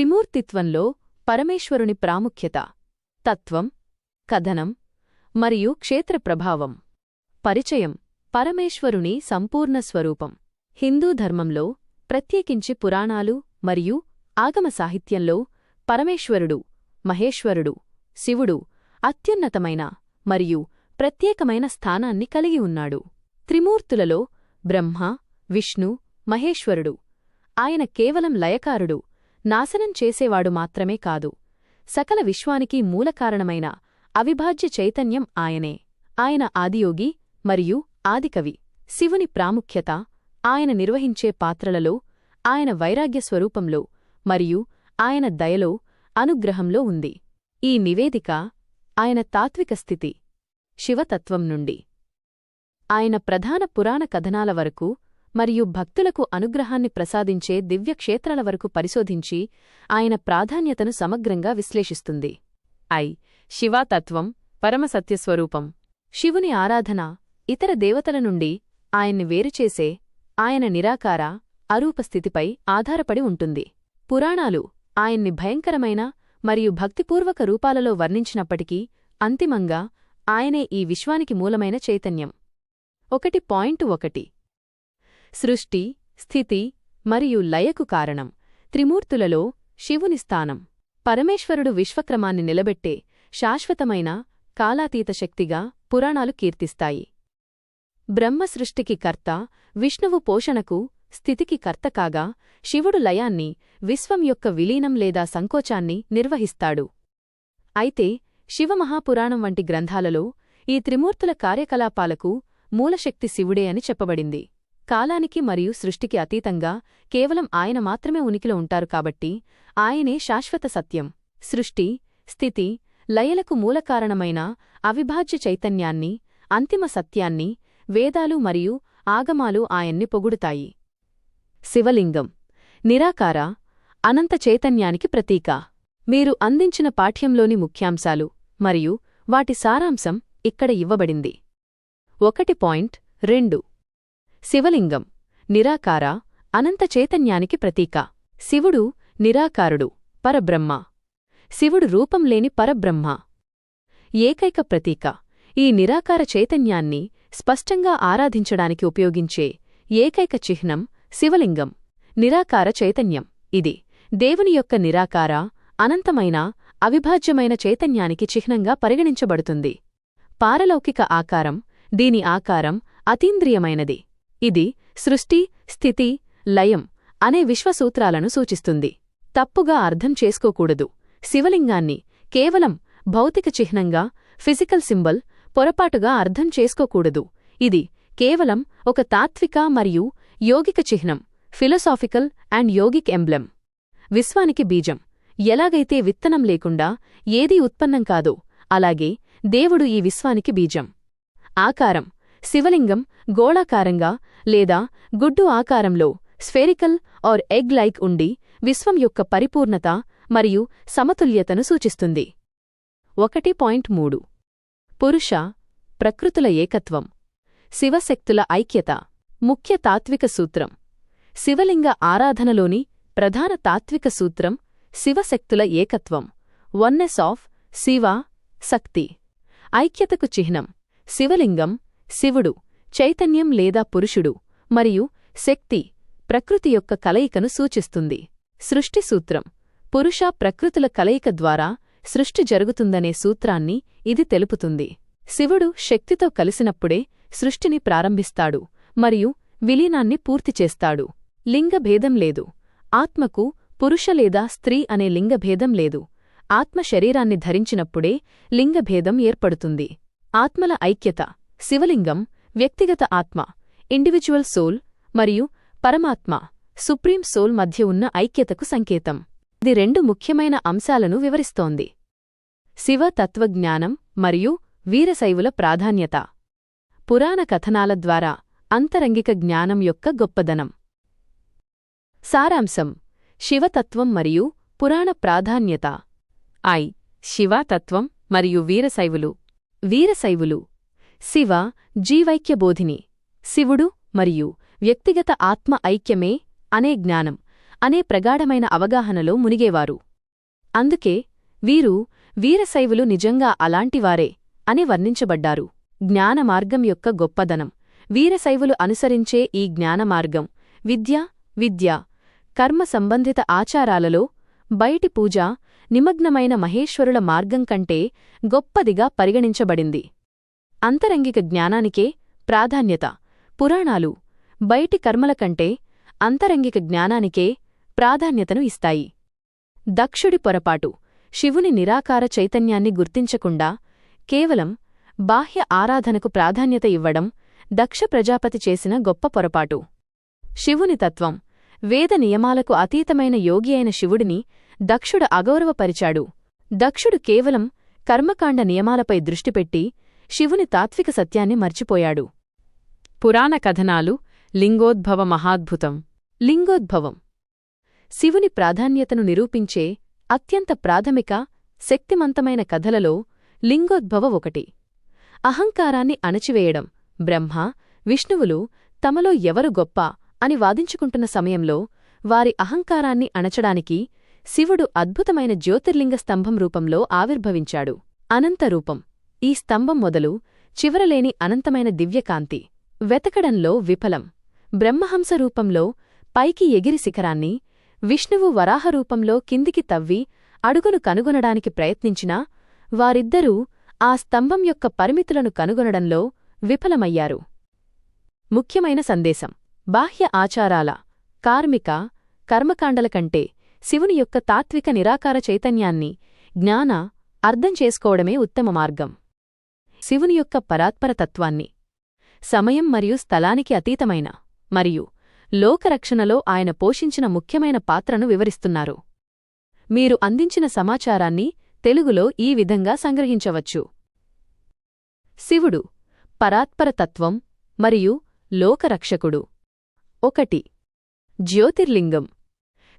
త్రిమూర్తిత్వంలో పరమేశ్వరుని ప్రాముఖ్యత, తత్వం, కథనం మరియు క్షేత్ర ప్రభావం. పరిచయం. పరమేశ్వరుని సంపూర్ణ స్వరూపం. హిందూ ధర్మంలో, ప్రత్యేకించి పురాణాలు మరియు ఆగమ సాహిత్యంలో పరమేశ్వరుడు, మహేశ్వరుడు, శివుడు అత్యున్నతమైన మరియు ప్రత్యేకమైన స్థానాన్ని కలిగి ఉన్నాడు. త్రిమూర్తులలో బ్రహ్మ, విష్ణు, మహేశ్వరుడు. ఆయన కేవలం లయకారుడు, నాశనం చేసేవాడు మాత్రమే కాదు, సకల విశ్వానికి మూలకారణమైన అవిభాజ్య చైతన్యం ఆయనే. ఆయన ఆదియోగి మరియు ఆదికవి. శివుని ప్రాముఖ్యత ఆయన నిర్వహించే పాత్రలలో, ఆయన వైరాగ్య స్వరూపంలో మరియు ఆయన దయలో, అనుగ్రహంలో ఉంది. ఈ నివేదిక ఆయన తాత్విక స్థితి, శివతత్వం నుండి ఆయన ప్రధాన పురాణ కథనాల వరకు మరియు భక్తులకు అనుగ్రహాన్ని ప్రసాదించే దివ్యక్షేత్రాల వరకు పరిశోధించి ఆయన ప్రాధాన్యతను సమగ్రంగా విశ్లేషిస్తుంది. శివతత్వం, పరమసత్యస్వరూపం. శివుని ఆరాధన ఇతర దేవతల నుండి ఆయన్ని వేరుచేసే ఆయన నిరాకార, అరూప స్థితిపై ఆధారపడి ఉంటుంది. పురాణాలు ఆయన్ని భయంకరమైన మరియు భక్తిపూర్వక రూపాలలో వర్ణించినప్పటికీ అంతిమంగా ఆయనే ఈ విశ్వానికి మూలమైన చైతన్యం. 1.1 సృష్టి, స్థితి మరియు లయకు కారణం. త్రిమూర్తులలో శివుని స్థానం. పరమేశ్వరుడు విశ్వక్రమాన్ని నిలబెట్టే శాశ్వతమైన, కాలాతీత శక్తిగా పురాణాలు కీర్తిస్తాయి. బ్రహ్మ సృష్టికి కర్త, విష్ణువు పోషణకు, స్థితికి కర్త కాగా, శివుడు లయాన్ని, విశ్వం యొక్క విలీనం లేదా సంకోచాన్ని నిర్వహిస్తాడు. అయితే శివమహాపురాణం వంటి గ్రంథాలలో ఈ త్రిమూర్తుల కార్యకలాపాలకు మూలశక్తి శివుడే అని చెప్పబడింది. కాలానికి మరియు సృష్టికి అతీతంగా కేవలం ఆయన మాత్రమే ఉనికిలో ఉంటారు కాబట్టి ఆయనే శాశ్వత సత్యం. సృష్టి, స్థితి, లయలకు మూలకారణమైన అవిభాజ్య చైతన్యాన్ని, అంతిమ సత్యాన్ని వేదాలు మరియు ఆగమాలు ఆయన్ని పొగుడుతాయి. శివలింగం నిరాకార, అనంత చైతన్యానికి ప్రతీక. మీరు అందించిన పాఠ్యంలోని ముఖ్యాంశాలు మరియు వాటి సారాంశం ఇక్కడ ఇవ్వబడింది. 1.2 శివలింగం నిరాకార, అనంత చైతన్యానికి ప్రతీక. శివుడు నిరాకారుడు, పరబ్రహ్మ. శివుడు రూపంలేని పరబ్రహ్మ, ఏకైక ప్రతీక. ఈ నిరాకార చైతన్యాన్ని స్పష్టంగా ఆరాధించడానికి ఉపయోగించే ఏకైక చిహ్నం శివలింగం. నిరాకార చైతన్యం ఇది దేవుని యొక్క నిరాకార, అనంతమైన, అవిభాజ్యమైన చైతన్యానికి చిహ్నంగా పరిగణించబడుతుంది. పారలౌకిక ఆకారం. దీని ఆకారం అతీంద్రియమైనది. ఇది సృష్టి, స్థితి, లయం అనే విశ్వసూత్రాలను సూచిస్తుంది. తప్పుగా అర్థం చేసుకోకూడదు. శివలింగాన్ని కేవలం భౌతిక చిహ్నంగా, ఫిజికల్ సింబల్, పొరపాటుగా అర్థం చేసుకోకూడదు. ఇది కేవలం ఒక తాత్విక మరియు యోగిక చిహ్నం, ఫిలసాఫికల్ అండ్ యోగిక్ ఎంబ్లెమ్. విశ్వానికి బీజం. ఎలాగైతే విత్తనం లేకుండా ఏదీ ఉత్పన్నం కాదో అలాగే దేవుడు ఈ విశ్వానికి బీజం. ఆకారం. శివలింగం గోళాకారంగా లేదా గుడ్డు ఆకారంలో, స్ఫెరికల్ ఆర్ ఎగ్ లైక్ ఉండి విశ్వం యొక్క పరిపూర్ణత మరియు సమతుల్యతను సూచిస్తుంది. 1.3 పురుష, ప్రకృతుల ఏకత్వం. శివశక్తుల ఐక్యత ముఖ్య తాత్విక సూత్రం. శివలింగ ఆరాధనలోని ప్రధాన తాత్విక సూత్రం శివశక్తుల ఏకత్వం, వన్నెస్ ఆఫ్ శివ, శక్తి. ఐక్యతకు చిహ్నం. శివలింగం శివుడు, చైతన్యం లేదా పురుషుడు, మరియు శక్తి, ప్రకృతి యొక్క కలయికను సూచిస్తుంది. సృష్టి సూత్రం. పురుష, ప్రకృతుల కలయిక ద్వారా సృష్టి జరుగుతుందనే సూత్రాన్ని ఇది తెలుపుతుంది. శివుడు శక్తితో కలిసినప్పుడే సృష్టిని ప్రారంభిస్తాడు మరియు విలీనాన్ని పూర్తిచేస్తాడు. లింగభేదం లేదు. ఆత్మకు పురుష లేదా స్త్రీ అనే లింగభేదం లేదు. ఆత్మ శరీరాన్ని ధరించినప్పుడే లింగభేదం ఏర్పడుతుంది. ఆత్మల ఐక్యత. శివలింగం వ్యక్తిగత ఆత్మ, ఇండివిజువల్ సోల్, మరియు పరమాత్మ, సుప్రీం సోల్ మధ్య ఉన్న ఐక్యతకు సంకేతం. ఇది 2 ముఖ్యమైన అంశాలను వివరిస్తోంది: శివ తత్వజ్ఞానం మరియు వీరశైవుల ప్రాధాన్యత. పురాణ కథనాల ద్వారా అంతరంగిక జ్ఞానం యొక్క గొప్పదనం. సారాంశం. శివతత్వం మరియు పురాణ ప్రాధాన్యత. శివతత్వం మరియు వీరశైవులు. వీరశైవులు. శివ జీవైక్యబోధిని. శివుడు మరియు వ్యక్తిగత ఆత్మ ఐక్యమే అనే జ్ఞానం. అనే ప్రగాఢమైన అవగాహనలో మునిగేవారు. అందుకే వీరు వీరశైవులు నిజంగా అలాంటివారే అని వర్ణించబడ్డారు. జ్ఞానమార్గం యొక్క గొప్పదనం. వీరశైవులు అనుసరించే ఈ జ్ఞానమార్గం విద్య, కర్మ సంబంధిత ఆచారాలలో బయటి పూజ, నిమగ్నమైన మహేశ్వరుల మార్గం కంటే గొప్పదిగా పరిగణించబడింది. అంతరంగిక జ్ఞానానికే ప్రాధాన్యత. పురాణాలు బయటి కర్మల కంటే అంతరంగిక జ్ఞానానికే ప్రాధాన్యతను ఇస్తాయి. దక్షుడి పొరపాటు. శివుని నిరాకార చైతన్యాన్ని గుర్తించకుండా కేవలం బాహ్య ఆరాధనకు ప్రాధాన్యత ఇవ్వడం దక్ష ప్రజాపతి చేసిన గొప్ప పొరపాటు. శివుని తత్వం. వేద నియమాలకు అతీతమైన యోగి అయిన శివుడిని దక్షుడు అగౌరవపరిచాడు. దక్షుడు కేవలం కర్మకాండ నియమాలపై దృష్టిపెట్టి శివుని తాత్విక సత్యాన్ని మర్చిపోయాడు. పురాణ కథనాలు. లింగోద్భవ మహాద్భుతం. లింగోద్భవం శివుని ప్రాధాన్యతను నిరూపించే అత్యంత ప్రాథమిక, శక్తిమంతమైన కథలలో లింగోద్భవ ఒకటి. అహంకారాన్ని అణచివేయడం. బ్రహ్మ, విష్ణువులు తమలో ఎవరు గొప్ప అని వాదించుకుంటున్న సమయంలో వారి అహంకారాన్ని అణచడానికి శివుడు అద్భుతమైన జ్యోతిర్లింగ స్తంభం రూపంలో ఆవిర్భవించాడు. అనంతరూపం. ఈ స్తంభం మొదలు చివరలేని అనంతమైన దివ్యకాంతి. వెతకడంలో విఫలం. బ్రహ్మహంస రూపంలో పైకి ఎగిరి శిఖరాన్ని, విష్ణువు వరాహరూపంలో కిందికి తవ్వి అడుగును కనుగొనడానికి ప్రయత్నించినా వారిద్దరూ ఆ స్తంభం యొక్క పరిమితులను కనుగొనడంలో విఫలమయ్యారు. ముఖ్యమైన సందేశం. బాహ్య ఆచారాల, కార్మిక, కర్మకాండల కంటే శివుని యొక్క తాత్విక నిరాకార చైతన్యాన్ని, జ్ఞాన అర్థం చేసుకోవడమే ఉత్తమ మార్గం. శివుని యొక్క పరాత్పరతత్వాన్ని, సమయం మరియు స్థలానికి అతీతమైన మరియు లోకరక్షణలో ఆయన పోషించిన ముఖ్యమైన పాత్రను వివరిస్తున్నారు. మీరు అందించిన సమాచారాన్ని తెలుగులో ఈ విధంగా సంగ్రహించవచ్చు. శివుడు పరాత్పరతత్వం మరియు లోకరక్షకుడు. 1. జ్యోతిర్లింగం.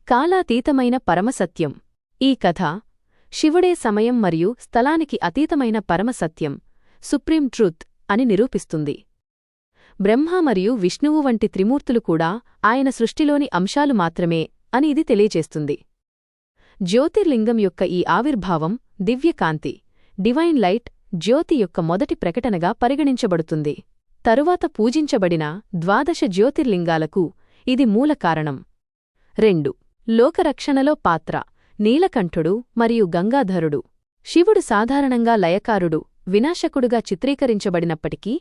కాలాతీతమైన పరమసత్యం. ఈ కథ శివుడే సమయం మరియు స్థలానికి అతీతమైన పరమసత్యం, సుప్రీం ట్రూత్ అని నిరూపిస్తుంది. బ్రహ్మ మరియు విష్ణువు వంటి త్రిమూర్తులు కూడా ఆయన సృష్టిలోని అంశాలు మాత్రమే అని ఇది తెలియచేస్తుంది. జ్యోతిర్లింగం యొక్క ఈ ఆవిర్భావం దివ్యకాంతి, డివైన్ లైట్, జ్యోతి యొక్క మొదటి ప్రకటనగా పరిగణించబడుతుంది. తరువాత పూజించబడిన 12 జ్యోతిర్లింగాలకు ఇది మూల కారణం. 2. లోకరక్షణలో పాత్ర. నీలకంఠుడు మరియు గంగాధరుడు. శివుడు సాధారణంగా లయకారుడు, వినాశకుడుగా చిత్రీకరించబడినప్పటికీ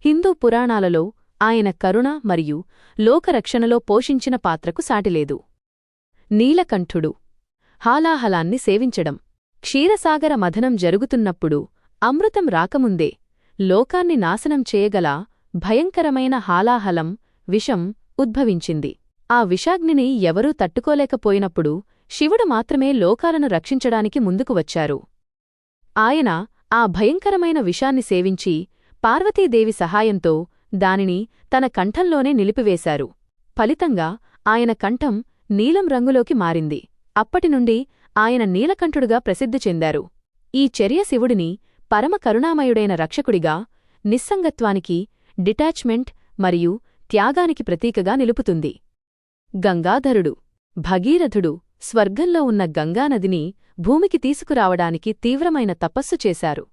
హిందూ పురాణాలలో ఆయన కరుణ మరియు లోకరక్షణలో పోషించిన పాత్రకు సాటిలేదు. నీలకంఠుడు హాలాహలాన్ని సేవించడం. క్షీరసాగర మథనం జరుగుతున్నప్పుడు అమృతం రాకముందే లోకాన్ని నాశనం చేయగల భయంకరమైన హాలాహలం, విషం ఉద్భవించింది. ఆ విషాగ్నిని ఎవరూ తట్టుకోలేకపోయినప్పుడు శివుడు మాత్రమే లోకాలను రక్షించడానికి ముందుకు వచ్చారు. ఆయన ఆ భయంకరమైన విషాన్ని సేవించి పార్వతీదేవి సహాయంతో దానిని తన కంఠంలోనే నిలిపివేశారు. ఫలితంగా ఆయన కంఠం నీలం రంగులోకి మారింది. అప్పటినుండి ఆయన నీలకంఠుడుగా ప్రసిద్ధి చెందారు. ఈ చర్య శివుడిని పరమ కరుణామయుడైన రక్షకుడిగా, నిస్సంగత్వానికి, డిటాచ్మెంట్ మరియు త్యాగానికి ప్రతీకగా నిలుపుతుంది. గంగాధరుడు భగీరథుడు స్వర్గంలో ఉన్న గంగానదిని భూమికి తీసుకురావడానికి తీవ్రమైన తపస్సు చేశారు.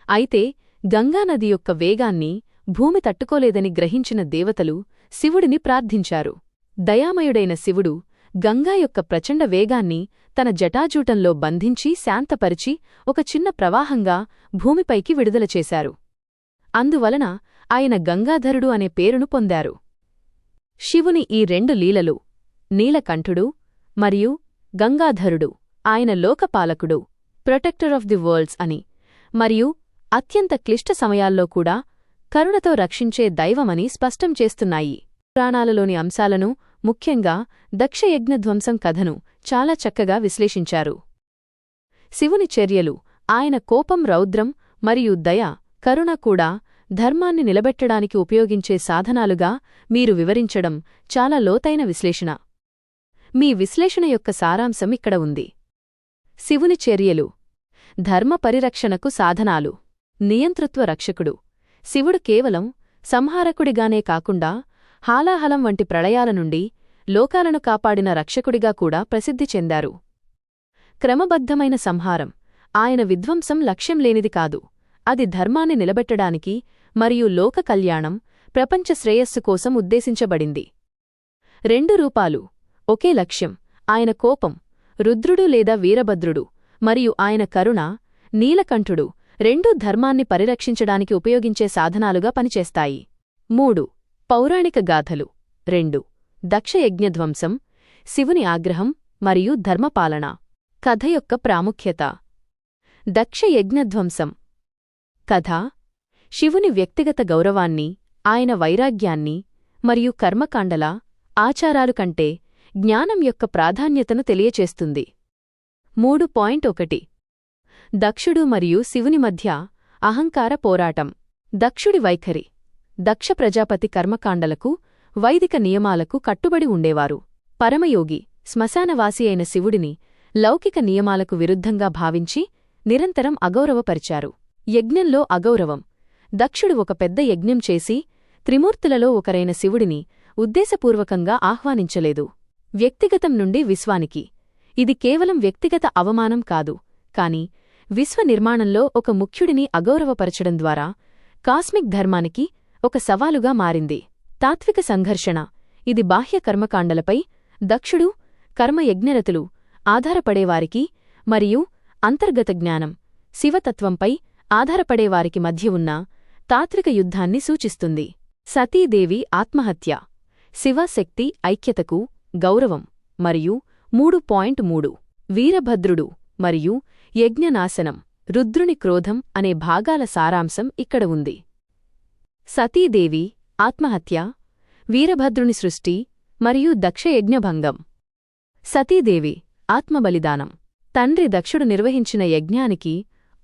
అయితే గంగానది యొక్క వేగాన్ని భూమి తట్టుకోలేదని గ్రహించిన దేవతలు శివుడిని ప్రార్థించారు. దయామయుడైన శివుడు గంగా యొక్క ప్రచండ వేగాన్ని తన జటాజూటంలో బంధించి శాంతపరిచి ఒక చిన్న ప్రవాహంగా భూమిపైకి విడుదల చేశారు. అందువలన ఆయన గంగాధరుడు అనే పేరును పొందారు. శివుని ఈ 2 లీలలు, నీలకంఠుడు మరియు గంగాధరుడు, ఆయన లోకపాలకుడు, ప్రొటెక్టర్ ఆఫ్ ది వరల్డ్స్ అని, మరియు అత్యంత క్లిష్ట సమయాల్లో కూడా కరుణతో రక్షించే దైవమని స్పష్టం చేస్తున్నాయి. పురాణాలలోని అంశాలను, ముఖ్యంగా దక్షయజ్ఞధ్వంసం కథను చాలా చక్కగా విశ్లేషించారు. శివుని చర్యలు, ఆయన కోపం, రౌద్రం మరియు దయ, కరుణ కూడా ధర్మాన్ని నిలబెట్టడానికి ఉపయోగించే సాధనాలుగా మీరు వివరించడం చాలా లోతైన విశ్లేషణ. మీ విశ్లేషణ యొక్క సారాంశం ఇక్కడ ఉంది. శివుని చర్యలు ధర్మ పరిరక్షణకు సాధనాలు. నియంతృత్వ రక్షకుడు. శివుడు కేవలం సంహారకుడిగానే కాకుండా హాలాహలం వంటి ప్రళయాల నుండి లోకాలను కాపాడిన రక్షకుడిగా కూడా ప్రసిద్ధి చెందారు. క్రమబద్ధమైన సంహారం. ఆయన విధ్వంసం లక్ష్యం లేనిది కాదు, అది ధర్మాన్ని నిలబెట్టడానికి మరియు లోక కళ్యాణం, ప్రపంచ శ్రేయస్సు కోసం ఉద్దేశించబడింది. 2 రూపాలు, ఒకే లక్ష్యం. ఆయన కోపం, రుద్రుడు లేదా వీరభద్రుడు, మరియు ఆయన కరుణ, నీలకంఠుడు, రెండూ ధర్మాన్ని పరిరక్షించడానికి ఉపయోగించే సాధనాలుగా పనిచేస్తాయి. 3 పౌరాణిక గాథలు. 2 దక్షయజ్ఞధ్వంసం, శివుని ఆగ్రహం మరియు ధర్మపాలన. కథ యొక్క ప్రాముఖ్యత. దక్షయజ్ఞధ్వంసం కథ శివుని వ్యక్తిగత గౌరవాన్ని, ఆయన వైరాగ్యాన్ని మరియు కర్మకాండల ఆచారాలు కంటే జ్ఞానం యొక్క ప్రాధాన్యతను తెలియచేస్తుంది. 3.1 దక్షుడు మరియు శివుని మధ్య అహంకార పోరాటం. దక్షుడి వైఖరి. దక్ష ప్రజాపతి కర్మకాండలకు, వైదిక నియమాలకు కట్టుబడి ఉండేవారు. పరమయోగి, శ్మశానవాసి అయిన శివుడిని లౌకిక నియమాలకు విరుద్ధంగా భావించి నిరంతరం అగౌరవపరిచారు. యజ్ఞంలో అగౌరవం. దక్షుడు ఒక పెద్ద యజ్ఞం చేసి త్రిమూర్తులలో ఒకరైన శివుడిని ఉద్దేశపూర్వకంగా ఆహ్వానించలేదు. వ్యక్తిగతం నుండి విశ్వానికి. ఇది కేవలం వ్యక్తిగత అవమానం కాదు, కాని విశ్వ నిర్మాణంలో ఒక ముఖ్యుడిని అగౌరవపరచడం ద్వారా కాస్మిక్ ధర్మానికి ఒక సవాలుగా మారింది. తాత్విక సంఘర్షణ. ఇది బాహ్య కర్మకాండలపై దక్షుడు, కర్మయజ్ఞరతులు ఆధారపడేవారికి మరియు అంతర్గత జ్ఞానం, శివతత్వంపై ఆధారపడేవారికి మధ్య ఉన్న తాత్విక యుద్ధాన్ని సూచిస్తుంది. సతీదేవి ఆత్మహత్య. శివశక్తి ఐక్యతకు గౌరవం మరియు 3.3 వీరభద్రుడు మరియు యజ్ఞనాశనం, రుద్రుని క్రోధం అనే భాగాల సారాంశం ఇక్కడ ఉంది. సతీదేవి ఆత్మహత్య, వీరభద్రుని సృష్టి మరియు దక్షయజ్ఞభంగం. సతీదేవి ఆత్మబలిదానం. తండ్రి దక్షుడు నిర్వహించిన యజ్ఞానికి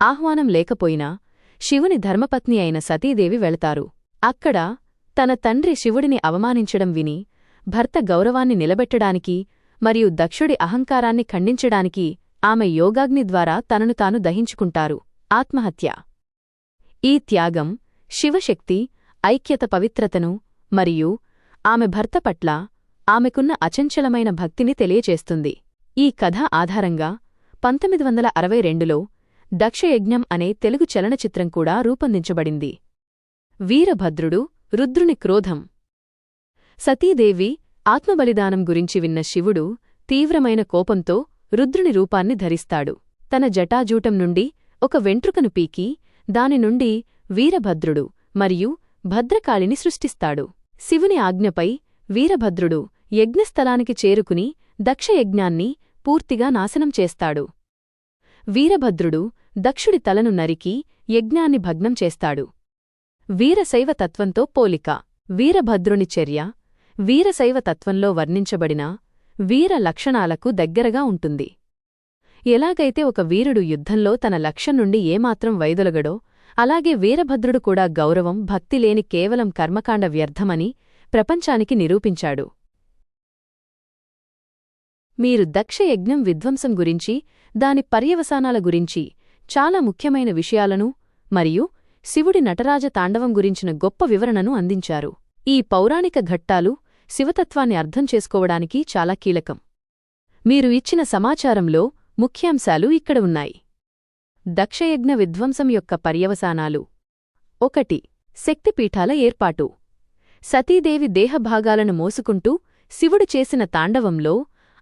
ఆహ్వానం లేకపోయినా శివుని ధర్మపత్ని అయిన సతీదేవి వెళతారు. అక్కడ తన తండ్రి శివుడిని అవమానించడం విని భర్త గౌరవాన్ని నిలబెట్టడానికి మరియు దక్షుడి అహంకారాన్ని ఖండించడానికి ఆమె యోగాగ్ని ద్వారా తనను తాను దహించుకుంటారు. ఆత్మహత్య. ఈ త్యాగం శివశక్తి ఐక్యత పవిత్రతను మరియు ఆమె భర్త పట్ల ఆమెకున్న అచంచలమైన భక్తిని తెలియచేస్తుంది. ఈ కథ ఆధారంగా 1962లో దక్షయజ్ఞం అనే తెలుగు చలనచిత్రం కూడా రూపొందించబడింది. వీరభద్రుడు, రుద్రుని క్రోధం. సతీదేవి ఆత్మబలిదానం గురించి విన్న శివుడు తీవ్రమైన కోపంతో రుద్రుని రూపాన్ని ధరిస్తాడు. తన జటాజూటం నుండి ఒక వెంట్రుకను పీకి దాని నుండి వీరభద్రుడు మరియు భద్రకాళిని సృష్టిస్తాడు. శివుని ఆజ్ఞపై వీరభద్రుడు యజ్ఞస్థలానికి చేరుకుని దక్షయజ్ఞాన్ని పూర్తిగా నాశనం చేస్తాడు. వీరభద్రుడు దక్షుడి తలను నరికి యజ్ఞాన్ని భగ్నం చేస్తాడు. వీరశైవ తత్వంతో పోలిక. వీరభద్రుని చర్య వీరశైవ తత్వంలో వర్ణించబడిన వీర లక్షణాలకు దగ్గరగా ఉంటుంది. ఎలాగైతే ఒక వీరుడు యుద్ధంలో తన లక్ష్యం నుండి ఏమాత్రం వైదొలగడో, అలాగే వీరభద్రుడు కూడా గౌరవం, భక్తి లేని కేవలం కర్మకాండ వ్యర్థమని ప్రపంచానికి నిరూపించాడు. మీరు దక్షయజ్ఞం విధ్వంసం గురించి, దాని పర్యవసానాల గురించి చాలా ముఖ్యమైన విషయాలను మరియు శివుడి నటరాజ తాండవం గురించిన గొప్ప వివరణను అందించారు. ఈ పౌరాణిక ఘట్టాలు శివతత్వాన్ని అర్థం చేసుకోవడానికి చాలా కీలకం. మీరు ఇచ్చిన సమాచారంలో ముఖ్యాంశాలు ఇక్కడ ఉన్నాయి. దక్షయజ్ఞ విధ్వంసం యొక్క పర్యవసానాలు. 1 శక్తిపీఠాల ఏర్పాటు. సతీదేవి దేహభాగాలను మోసుకుంటూ శివుడు చేసిన తాండవంలో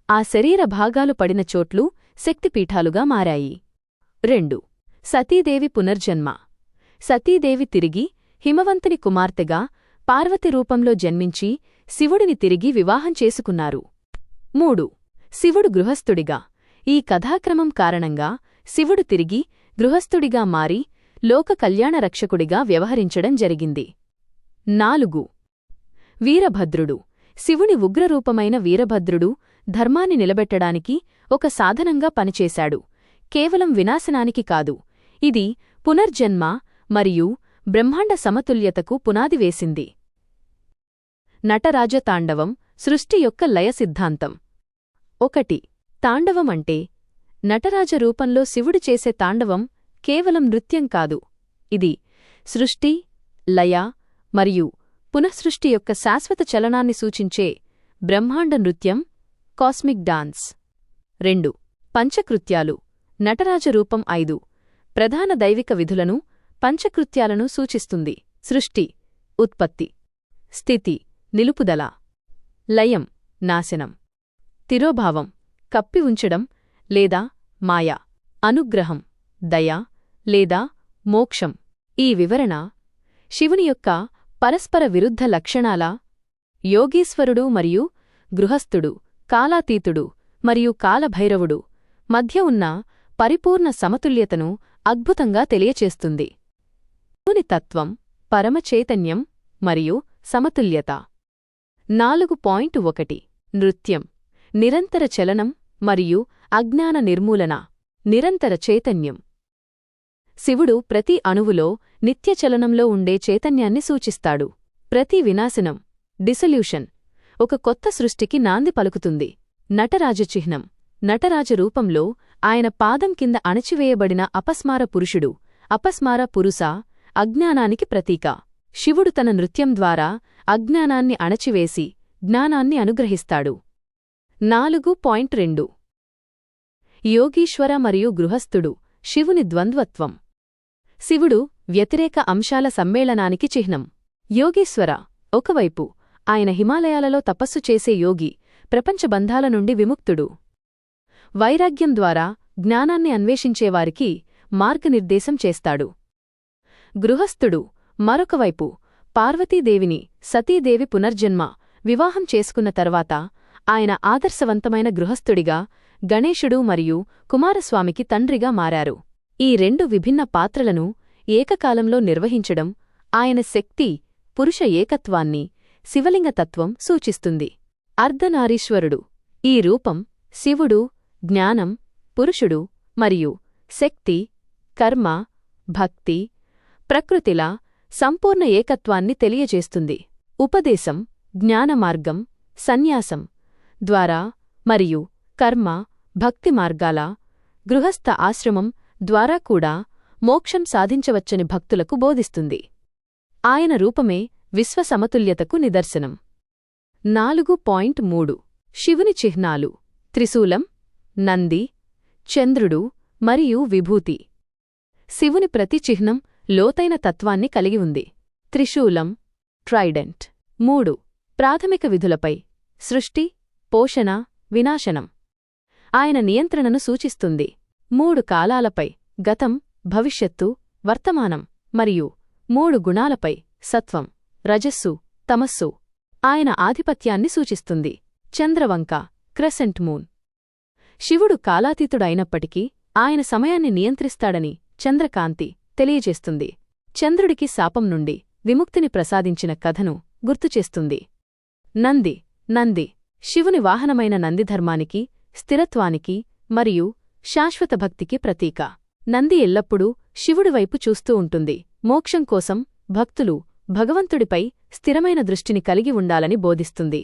ఆ శరీర భాగాలు పడిన చోట్లు శక్తిపీఠాలుగా మారాయి. 2 సతీదేవి పునర్జన్మ. సతీదేవి తిరిగి హిమవంతుని కుమార్తెగా పార్వతి రూపంలో జన్మించి శివుడిని తిరిగి వివాహం చేసుకున్నారు. 3 శివుడు గృహస్థుడిగా. ఈ కథాక్రమం కారణంగా శివుడు తిరిగి గృహస్థుడిగా మారి లోక కళ్యాణ రక్షకుడిగా వ్యవహరించడం జరిగింది. 4 వీరభద్రుడు. శివుని ఉగ్రరూపమైన వీరభద్రుడు ధర్మాన్ని నిలబెట్టడానికి ఒక సాధనంగా పనిచేశాడు, కేవలం వినాశనానికి కాదు. ఇది పునర్జన్మ మరియు బ్రహ్మాండ సమతుల్యతకు పునాది వేసింది. నటరాజ తాండవం సృష్టి యొక్క లయ సిద్ధాంతం. 1 తాండవం అంటే నటరాజ రూపంలో శివుడు చేసే తాండవం కేవలం నృత్యం కాదు, ఇది సృష్టి, లయ మరియు పునఃసృష్టి యొక్క శాశ్వత చలనాన్ని సూచించే బ్రహ్మాండ నృత్యం, కాస్మిక్ డాన్స్. 2 పంచకృత్యాలు, నటరాజ రూపం. 5 ప్రధాన దైవిక విధులను, పంచకృత్యాలను సూచిస్తుంది. సృష్టి, ఉత్పత్తి, స్థితి, నిలుపుదల, లయం, నాశనం, తిరోభావం, కప్పి ఉంచడం లేదా మాయ, అనుగ్రహం, దయ లేదా మోక్షం. ఈ వివరణ శివుని యొక్క పరస్పర విరుద్ధ లక్షణాల, యోగీశ్వరుడు మరియు గృహస్థుడు, కాలాతీతుడు మరియు కాలభైరవుడు మధ్య ఉన్న పరిపూర్ణ సమతుల్యతను అద్భుతంగా తెలియచేస్తుంది. శివుని తత్వం, పరమచైతన్యం మరియు సమతుల్యత. 4.1 నృత్యం, నిరంతర చలనం మరియు అజ్ఞాన నిర్మూలన. నిరంతర చైతన్యం. శివుడు ప్రతి అణువులో నిత్యచలనంలో ఉండే చైతన్యాన్ని సూచిస్తాడు. ప్రతి వినాశనం, డిసొల్యూషన్, ఒక కొత్త సృష్టికి నాంది పలుకుతుంది. నటరాజ చిహ్నం, నటరాజ రూపంలో ఆయన పాదం కింద అణచివేయబడిన అపస్మార పురుషుడు. అపస్మార పురుష అజ్ఞానానికి ప్రతీక. శివుడు తన నృత్యం ద్వారా అజ్ఞానాన్ని అణచివేసి జ్ఞానాన్ని అనుగ్రహిస్తాడు. 4.2 యోగీశ్వర మరియు గృహస్థుడు, శివుని ద్వంద్వత్వం. శివుడు వ్యతిరేక అంశాల సమ్మేళనానికి చిహ్నం. యోగీశ్వర, ఒకవైపు ఆయన హిమాలయాలలో తపస్సు చేసే యోగి, ప్రపంచ బంధాల నుండి విముక్తుడు. వైరాగ్యం ద్వారా జ్ఞానాన్ని అన్వేషించేవారికి మార్గనిర్దేశం చేస్తాడు. గృహస్థుడు, మరొకవైపు పార్వతీదేవిని, సతీదేవి పునర్జన్మ, వివాహం చేసుకున్న తర్వాత ఆయన ఆదర్శవంతమైన గృహస్థుడిగా గణేశుడు మరియు కుమారస్వామికి తండ్రిగా మారారు. ఈ 2 విభిన్న పాత్రలను ఏకకాలంలో నిర్వహించడం ఆయన శక్తి, పురుష ఏకత్వాన్ని, శివలింగతత్వం సూచిస్తుంది. అర్ధనారీశ్వరుడు, ఈ రూపం శివుడు, జ్ఞానం, పురుషుడు మరియు శక్తి, కర్మ, భక్తి, ప్రకృతిలా సంపూర్ణ ఏకత్వాన్ని తెలియజేస్తుంది. ఉపదేశం, జ్ఞానమార్గం, సన్యాసం ద్వారా మరియు కర్మ, భక్తి మార్గాల, గృహస్థ ఆశ్రమం ద్వారా కూడా మోక్షం సాధించవచ్చని భక్తులకు బోధిస్తుంది. ఆయన రూపమే విశ్వసమతుల్యతకు నిదర్శనం. 4.3 శివుని చిహ్నాలు, త్రిశూలం, నంది, చంద్రుడు మరియు విభూతి. శివుని ప్రతి చిహ్నం లోతైన తత్వాన్ని కలిగి ఉంది. త్రిశూలం, ట్రైడెంట్. 3 ప్రాథమిక విధులపై, సృష్టి, పోషణ, వినాశనం. ఆయన నియంత్రణను సూచిస్తుంది. 3 కాలాలపై, గతం, భవిష్యత్తు, వర్తమానం మరియు 3 గుణాలపై, సత్వం, రజస్సు, తమస్సు. ఆయన ఆధిపత్యాన్ని సూచిస్తుంది. Chandravanka, crescent moon. శివుడు కాలాతీతుడైనప్పటికీ ఆయన సమయాన్ని నియంత్రిస్తాడని చంద్రకాంతి తెలియజేస్తుంది. చంద్రుడికి శాపం నుండి విముక్తిని ప్రసాదించిన కథను గుర్తుచేస్తుంది. నంది, నంది శివుని వాహనమైన నందిధర్మానికి, స్థిరత్వానికి మరియు శాశ్వత భక్తికి ప్రతీక. నంది ఎల్లప్పుడూ శివుడివైపు చూస్తూ ఉంటుంది. మోక్షం కోసం భక్తులు భగవంతుడిపై స్థిరమైన దృష్టిని కలిగి ఉండాలని బోధిస్తుంది.